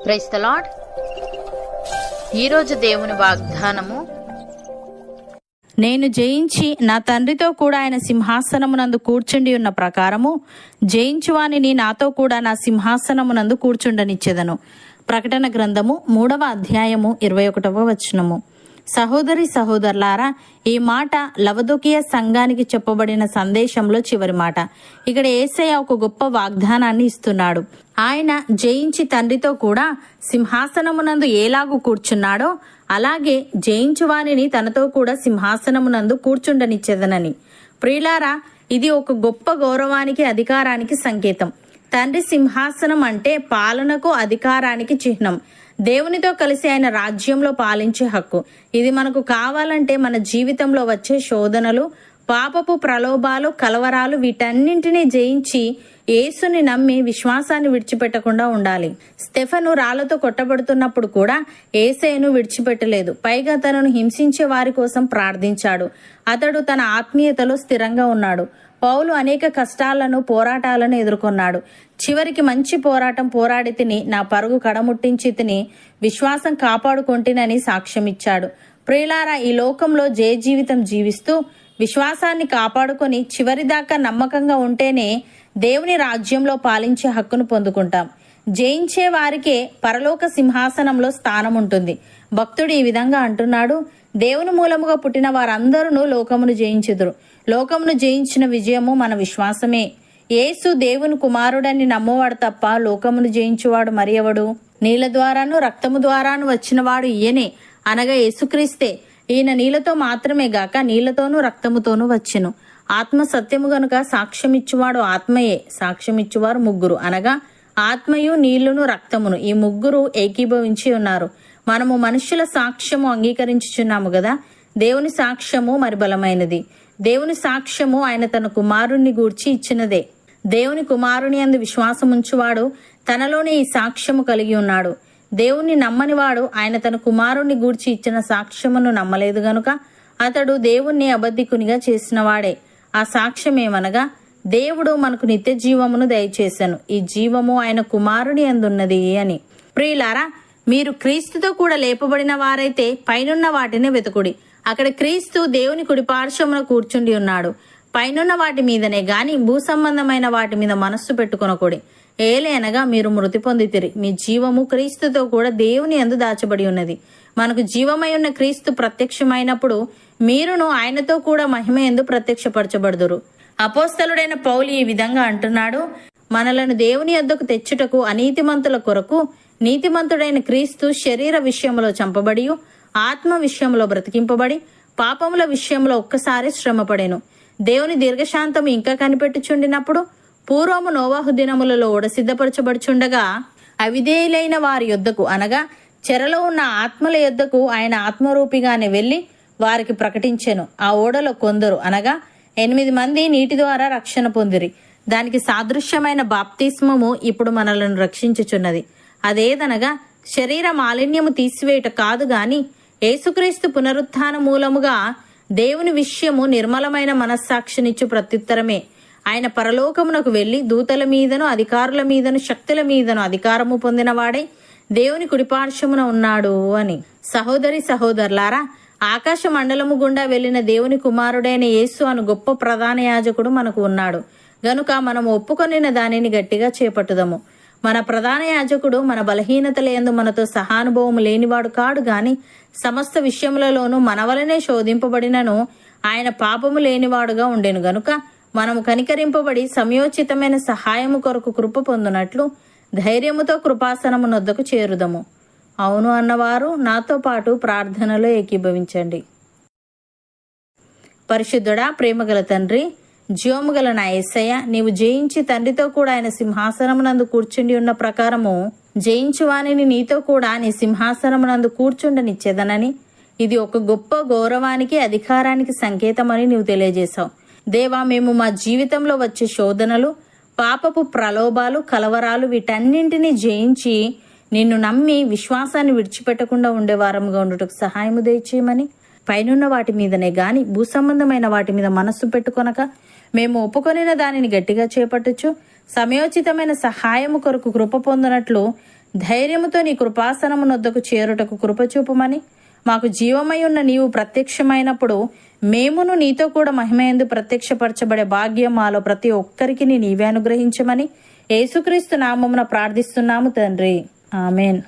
Praise the lord. ఈరోజు దేవుని వాగ్దానము, నేను జయించి నా తండ్రితో కూడా ఆయన సింహాసనమునందు కూర్చుండి ఉన్న ప్రకారము జయించువానిని నాతో కూడా నా సింహాసనమునందు కూర్చుండనిచ్చెదను. ప్రకటన గ్రంథము 3వ అధ్యాయము 21వ వచనము. సహోదరి సహోదరులారా, ఈ మాట లవదొకియ సంఘానికి చెప్పబడిన సందేశంలో చివరి మాట. ఇక్కడ యేసయ్య ఒక గొప్ప వాగ్దానాన్ని ఇస్తున్నాడు. ఆయన జయించి తండ్రితో కూడా సింహాసనమునందు ఎలాగూ కూర్చున్నాడో అలాగే జయించువానిని తనతో కూడా సింహాసనమునందు కూర్చుండనిచ్చెదనని. ప్రియులారా, ఇది ఒక గొప్ప గౌరవానికి, అధికారానికి సంకేతం. తండ్రి సింహాసనం అంటే పాలనకు, అధికారానికి చిహ్నం. దేవునితో కలిసి ఆయన రాజ్యంలో పాలించే హక్కు. ఇది మనకు కావాలంటే మన జీవితంలో వచ్చే శోధనలు, పాపపు ప్రలోభాలు, కలవరాలు వీటన్నింటినీ జయించి యేసుని నమ్మి విశ్వాసాన్ని విడిచిపెట్టకుండా ఉండాలి. స్టెఫను రాళ్లతో కొట్టబడుతున్నప్పుడు కూడా యేసయ్యను విడిచిపెట్టలేదు. పైగా తనను హింసించే వారి కోసం ప్రార్థించాడు. అతడు తన ఆత్మీయతలో స్థిరంగా ఉన్నాడు. పౌలు అనేక కష్టాలను, పోరాటాలను ఎదుర్కొన్నాడు. చివరికి మంచి పోరాటం పోరాడి తిని, నా పరుగు కడముట్టించి తిని, విశ్వాసం కాపాడుకొంటినని సాక్ష్యమిచ్చాడు. ప్రియులారా, ఈ లోకంలో జయ జీవితం జీవిస్తూ విశ్వాసాన్ని కాపాడుకొని చివరిదాకా నమ్మకంగా ఉంటేనే దేవుని రాజ్యంలో పాలించే హక్కును పొందుకుంటాం. జయించే వారికే పరలోక సింహాసనంలో స్థానం ఉంటుంది. భక్తుడు ఈ విధంగా అంటున్నాడు, దేవుని మూలముగా పుట్టిన వారందరూ లోకమును జయించుదురు. లోకమును జయించిన విజయము మన విశ్వాసమే. యేసు దేవుని కుమారుడని నమ్మవాడు తప్ప లోకమును జయించువాడు మరి ఎవడు? నీళ్ల ద్వారాను రక్తము ద్వారాను వచ్చినవాడు ఈయనే, అనగా యేసుక్రీస్తే. ఈయన నీళ్లతో మాత్రమే గాక నీళ్లతోనూ రక్తముతోనూ వచ్చెను. ఆత్మ సత్యము గనుక సాక్ష్యమిచ్చువాడు ఆత్మయే. సాక్ష్యమిచ్చువారు ముగ్గురు, అనగా ఆత్మయు, నీళ్లును, రక్తమును. ఈ ముగ్గురు ఏకీభవించి ఉన్నారు. మనము మనుష్యుల సాక్ష్యము అంగీకరించుచున్నాము గదా. దేవుని సాక్ష్యము మరి బలమైనది. దేవుని సాక్ష్యము ఆయన తన కుమారుణ్ణి గూర్చి ఇచ్చినదే. దేవుని కుమారుని యందు విశ్వాసముంచువాడు తనలోనే ఈ సాక్ష్యము కలిగి ఉన్నాడు. దేవుణ్ణి నమ్మనివాడు ఆయన తన కుమారుణ్ణి గూర్చి ఇచ్చిన సాక్ష్యమును నమ్మలేదు గనుక అతడు దేవుణ్ణి అబద్ధికునిగా చేసినవాడే. ఆ సాక్ష్యమేమనగా, దేవుడు మనకు నిత్య జీవమును దయచేసెను. ఈ జీవము ఆయన కుమారుని యందున్నది అని. ప్రియులారా, మీరు క్రీస్తుతో కూడా లేపబడిన వారైతే పైనున్న వాటిని వెతుకుడి. అక్కడ క్రీస్తు దేవుని కుడిపార్శ్వమున కూర్చుండి ఉన్నాడు. పైనున్న వాటి మీదనే గాని భూ సంబంధమైన వాటి మీద మనస్సు పెట్టుకొనకూడి. ఏలైనగా మీరు మృతి పొందితిరి, మీ జీవము క్రీస్తుతో కూడా దేవుని యందు దాచబడి ఉన్నది. మనకు జీవమై ఉన్న క్రీస్తు ప్రత్యక్షమైనప్పుడు మీరును ఆయనతో కూడా మహిమ యందు ప్రత్యక్షపరచబడుదురు. అపోస్తలుడైన పౌలు ఈ విధంగా అంటున్నాడు, మనలను దేవుని యొద్దకు తెచ్చుటకు అనీతిమంతుల కొరకు నీతిమంతుడైన క్రీస్తు శరీర విషయంలో చంపబడి, ఆత్మ విషయంలో బ్రతికింపబడి, పాపముల విషయంలో ఒక్కసారి శ్రమపడెను. దేవుని దీర్ఘశాంతము ఇంకా కనిపెట్టుచుండినప్పుడు పూర్వము నోవాహు దినములలో ఓడ సిద్ధపరచబడుచుండగా అవిధేయులైన వారి యొద్దకు, అనగా చెరలో ఉన్న ఆత్మల యొద్దకు ఆయన ఆత్మరూపిగానే వెళ్లి వారికి ప్రకటించెను. ఆ ఓడలో కొందరు, అనగా 8 మంది నీటి ద్వారా రక్షణ పొందిరి. దానికి సాదృశ్యమైన బాప్తిస్మము ఇప్పుడు మనలను రక్షించుచున్నది. అదేదనగా శరీర మాలిన్యము తీసివేయుట కాదు గాని యేసుక్రీస్తు పునరుత్థాన మూలముగా దేవుని విషయము నిర్మలమైన మనస్సాక్షినిచ్చు ప్రత్యుత్తరమే. ఆయన పరలోకమునకు వెళ్లి దూతల మీదను, అధికారుల మీదను, శక్తుల మీదను అధికారము పొందినవాడై దేవుని కుడిపార్శ్వమున ఉన్నాడు అని. సహోదరి సహోదరులారా, ఆకాశ మండలము గుండా వెళ్లిన దేవుని కుమారుడైన యేసు అను గొప్ప ప్రధాన యాజకుడు మనకు ఉన్నాడు గనుక మనము ఒప్పుకొనిన దానిని గట్టిగా చేపట్టుదము. మన ప్రధాన యాజకుడు మన బలహీనతల యందు మనతో సహానుభవము లేనివాడు కాడు గాని సమస్త విషయములలోనూ మన వలనే శోధింపబడినను ఆయన పాపము లేనివాడుగా ఉండెను గనుక మనము కనికరింపబడి సమయోచితమైన సహాయము కొరకు కృప పొందునట్లు ధైర్యముతో కృపాసనము నొద్దకు చేరుదము. అవును అన్నవారు నాతో పాటు ప్రార్థనలో ఏకీభవించండి. పరిశుద్ధుడా, ప్రేమగల తండ్రి, జీవముగల నా యేసయ్య, నీవు జయించి తండ్రితో కూడా ఆయన సింహాసనమునందు కూర్చుండి ఉన్న ప్రకారము జయించువానిని నీతో కూడా నీ సింహాసనమునందు కూర్చుండనిచ్చేదనని, ఇది ఒక గొప్ప గౌరవానికి, అధికారానికి సంకేతమని నీవు తెలియజేశావు. దేవా, మేము మా జీవితంలో వచ్చే శోధనలు, పాపపు ప్రలోభాలు, కలవరాలు వీటన్నింటినీ జయించి నిన్ను నమ్మి విశ్వాసాన్ని విడిచిపెట్టకుండా ఉండేవారముగా ఉండుటకు సహాయము దయచేయమని, పైనున్న వాటి మీదనే గాని భూ సంబంధమైన వాటి మీద మనస్సు పెట్టుకొనక మేము ఒప్పుకొనిన దానిని గట్టిగా చేపట్టచ్చు సమయోచితమైన సహాయము కొరకు కృప పొందినట్లు ధైర్యముతో నీ కృపాసనమునొద్దకు చేరుటకు కృపచూపమని, మాకు జీవమై ఉన్న నీవు ప్రత్యక్షమైనప్పుడు మేమును నీతో కూడా మహిమయందు ప్రత్యక్షపరచబడే భాగ్యం మాలో ప్రతి ఒక్కరికి నీవే అనుగ్రహించమని యేసుక్రీస్తు నామమున ప్రార్థిస్తున్నాము తండ్రి. ఆమెన్.